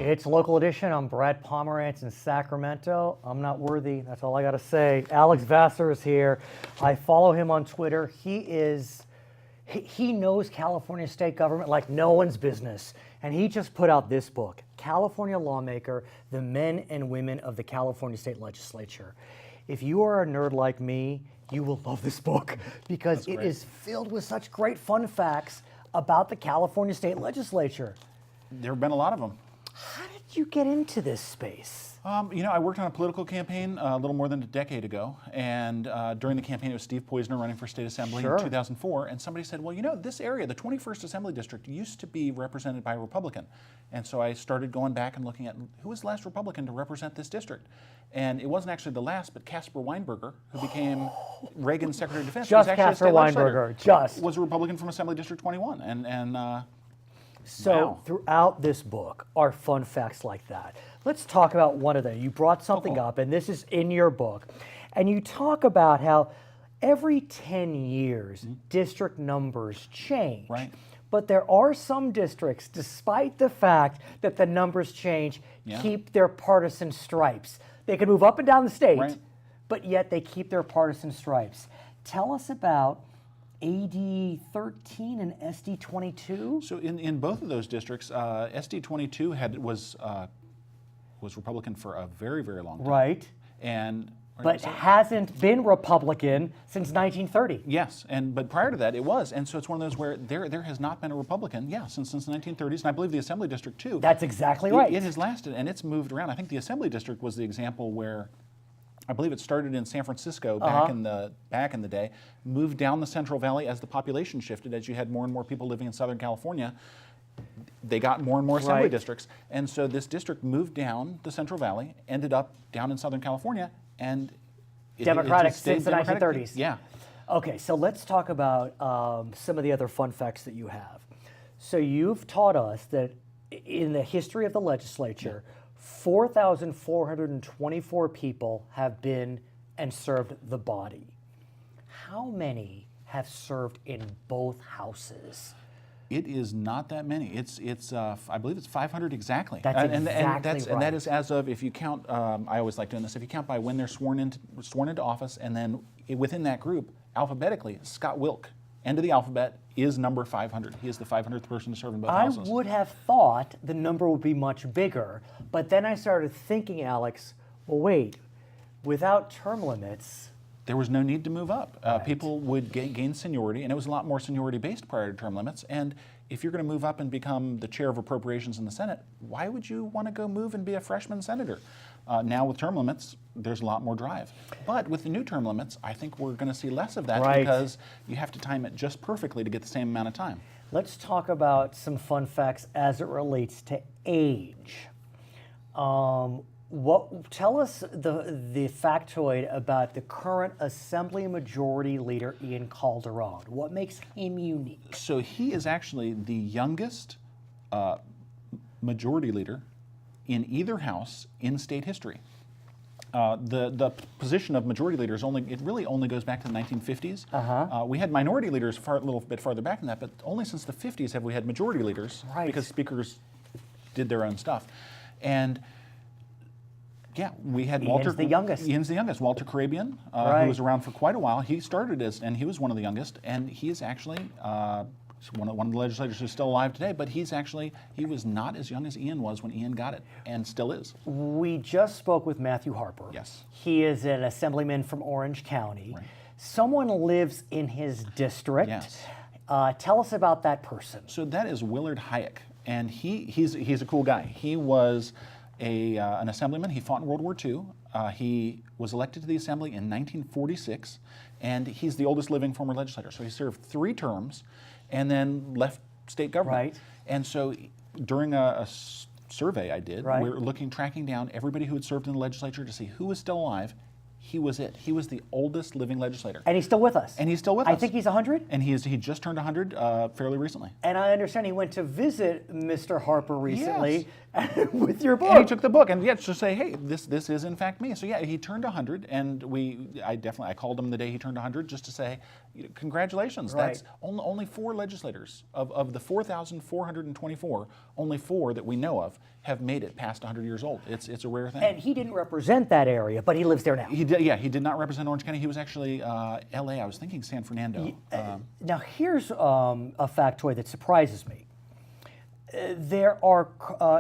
It's Local Edition. I'm Brad Pomerance in Sacramento. I'm not worthy. That's all I got to say. Alex Vassar is here. I follow him on Twitter. He knows California state government like no one's business. And he just put out this book, California Lawmaker, The Men and Women of the California State Legislature. If you are a nerd like me, you will love this book because it is filled with such great fun facts about the California State Legislature. There have been a lot of them. How did you get into this space? I worked on a political campaign a little more than a decade ago, and during the campaign it was Steve Poizner running for state assembly in 2004, and somebody said, well, this area, the 21st Assembly District, used to be represented by a Republican. And so I started going back and looking at who was the last Republican to represent this district. And it wasn't actually the last, but Caspar Weinberger, who became Reagan's Secretary of Defense. Just Caspar Weinberger, was a Republican from Assembly District 21. So throughout this book are fun facts like that. Let's talk about one of them. You brought something up, and this is in your book. And you talk about how every 10 years, district numbers change. Right. But there are some districts, despite the fact that the numbers change, keep their partisan stripes. They can move up and down the state, but yet they keep their partisan stripes. Tell us about AD 13 and SD 22? So in both of those districts, SD 22 was Republican for a very, very long time. Right. But hasn't been Republican since 1930. Yes, but prior to that it was, and so it's one of those where there has not been a Republican, since the 1930s, and I believe the Assembly District too. That's exactly right. It has lasted, and it's moved around. I think the Assembly District was the example where, I believe it started in San Francisco back in the day, moved down the Central Valley as the population shifted, as you had more and more people living in Southern California. They got more and more assembly districts, and so this district moved down the Central Valley, ended up down in Southern California, and Democratic since the 1930s. Yeah. Okay, so let's talk about some of the other fun facts that you have. So you've taught us that in the history of the legislature, 4,424 people have been and served the body. How many have served in both houses? It is not that many. It's I believe it's 500 exactly. That's exactly right. And that is as of, if you count, I always like doing this, if you count by when they're sworn into office, and then within that group, alphabetically, Scott Wilk, end of the alphabet, is number 500. He is the 500th person to serve in both houses. I would have thought the number would be much bigger, but then I started thinking, Alex, well, wait, without term limits, there was no need to move up. People would gain seniority, and it was a lot more seniority-based prior to term limits. And if you're going to move up and become the chair of appropriations in the Senate, why would you want to go move and be a freshman senator? Now with term limits, there's a lot more drive. But with the new term limits, I think we're going to see less of that because you have to time it just perfectly to get the same amount of time. Let's talk about some fun facts as it relates to age. Tell us the factoid about the current Assembly Majority Leader, Ian Calderon. What makes him unique? So he is actually the youngest Majority Leader in either house in state history. The position of Majority Leader really only goes back to the 1950s. We had Minority Leaders a little bit farther back than that, but only since the 50s have we had Majority Leaders because speakers did their own stuff. And we had Walter. Ian's the youngest. Ian's the youngest. Walter Carabian, who was around for quite a while. He started and he was one of the youngest, and he is actually one of the legislators who's still alive today. But he was not as young as Ian was when Ian got it, and still is. We just spoke with Matthew Harper. Yes. He is an assemblyman from Orange County. Right. Someone lives in his district. Yes. Tell us about that person. So that is Willard Hayek, and he's a cool guy. He was an assemblyman. He fought in World War II. He was elected to the assembly in 1946, and he's the oldest living former legislator. So he served 3 terms and then left state government. Right. And so during a survey I did, we were tracking down everybody who had served in the legislature to see who was still alive. He was it. He was the oldest living legislator. And he's still with us. I think he's 100? And he just turned 100 fairly recently. And I understand he went to visit Mr. Harper recently with your book. And he took the book, and yeah, to say, hey, this is in fact me. So yeah, he turned 100, and I called him the day he turned 100 just to say, congratulations. Right. That's only 4 legislators of the 4,424. Only 4 that we know of have made it past 100 years old. It's a rare thing. And he didn't represent that area, but he lives there now. He did not represent Orange County. He was actually L.A. I was thinking San Fernando. Now here's a factoid that surprises me. There are,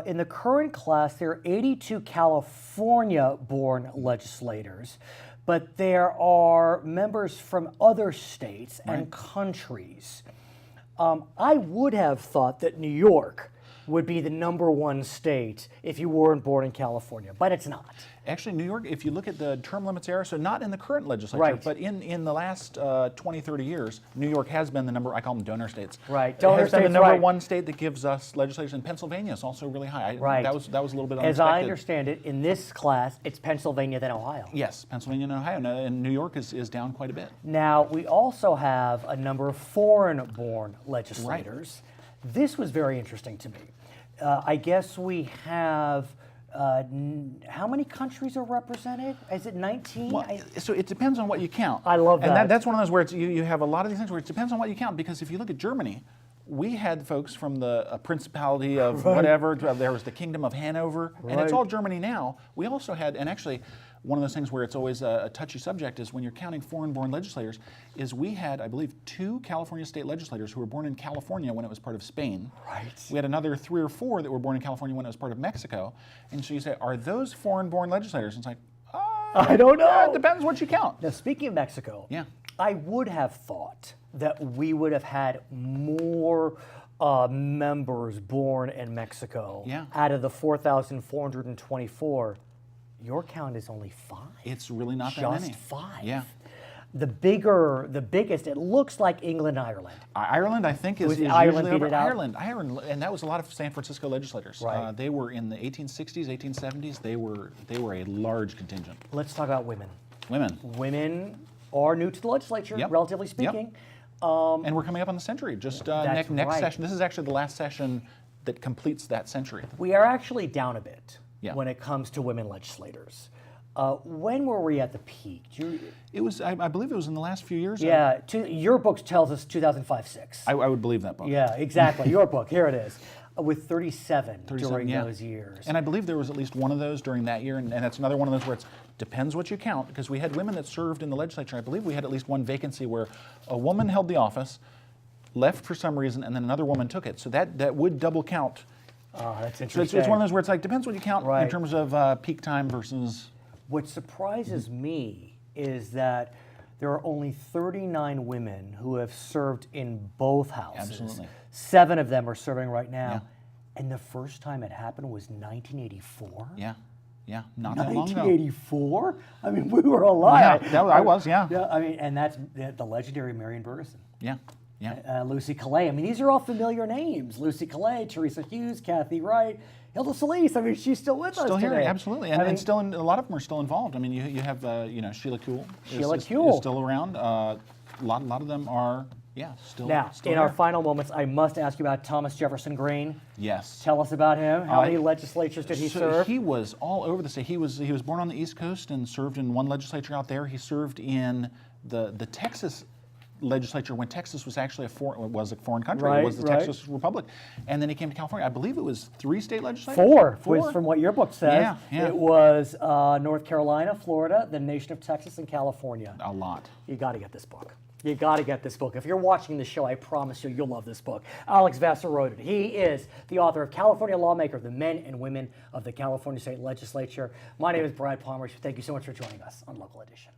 in the current class, there are 82 California-born legislators, but there are members from other states and countries. I would have thought that New York would be the #1 state if you weren't born in California, but it's not. Actually, New York, if you look at the term limits era, so not in the current legislature, Right. but in the last 20, 30 years, New York has been the I call them donor states. Right, Donor has been the states, number right. 1 state that gives us legislation. Pennsylvania is also really high. Right. That was a little bit unexpected. As I understand it, in this class, it's Pennsylvania then Ohio. Yes, Pennsylvania and Ohio, and New York is down quite a bit. Now, we also have a number of foreign-born legislators. This was very interesting to me. I guess we have, how many countries are represented? Is it 19? Well, so it depends on what you count. I love that. And that's one of those where you have a lot of these things where it depends on what you count, because if you look at Germany, we had folks from the Principality of whatever, there was the Kingdom of Hanover, and it's all Germany now. We also had, and actually, one of those things where it's always a touchy subject is when you're counting foreign-born legislators, is we had, I believe, 2 California state legislators who were born in California when it was part of Spain. Right. We had another 3 or 4 that were born in California when it was part of Mexico. And so you say, are those foreign-born legislators? And it's like, I don't know. It depends what you count. Now, speaking of Mexico, Yeah. I would have thought that we would have had more members born in Mexico. Yeah. Out of the 4,424, your count is only 5. It's really not that Just many. 5. Yeah. The biggest, it looks like England, Ireland. Ireland, I think, is Ireland usually beat over. it out? Ireland, and that was a lot of San Francisco legislators. Right. They were in the 1860s, 1870s. They were a large contingent. Let's talk about women. Women. Women are new to the legislature, Yep. relatively Yep. speaking. And we're coming up on the century. Just That's next right. session. This is actually the last session that completes that century. We are actually down a bit Yeah. when it comes to women legislators. When were we at the peak? It was, I believe, it was in the last few years. Yeah, your book tells us 2005-6. I would believe that book. Yeah, exactly. Your book, here it is, with 37 during yeah. those years. And I believe there was at least one of those during that year, and that's another one of those where it depends what you count, because we had women that served in the legislature. I believe we had at least one vacancy where a woman held the office, left for some reason, and then another woman took it. So that would double count. Oh, that's So interesting. it's one of those where it's like, depends what you count in Right. terms of peak time versus... What surprises me is that there are only 39 women who have served in both houses. Absolutely. 7 of them are serving right now. Yeah. And the first time it happened was 1984? Yeah, not that long ago. 1984? I mean, we were alive. Yeah, I was, yeah. Yeah, I mean, and that's the legendary Marion Bergeson. Yeah. Lucy Calais. I mean, these are all familiar names. Lucy Calais, Teresa Hughes, Kathy Wright, Hilda Solis. I mean, she's still with us Still here, today. absolutely, and still a lot of them are still involved. I mean, you have Sheila Kuehl. Sheila is Kuehl. still around. A lot of them are still. Now, still in there. our final moments, I must ask you about Thomas Jefferson Green. Yes. Tell us about him. How many legislatures did he serve? He was all over the state. He was born on the East Coast and served in one legislature out there. He served in the Texas legislature when Texas was actually a foreign country. Right, It was the right. Texas Republic, and then he came to California. I believe it was 3 state legislatures. 4 was from what your book says. Yeah. It was North Carolina, Florida, the nation of Texas, and California. A lot. You got to get this book. You got to get this book. If you're watching the show, I promise you, you'll love this book. Alex Vassar wrote it. He is the author of California Lawmaker, the Men and Women of the California State Legislature. My name is Brad Pomerance. Thank you so much for joining us on Local Edition.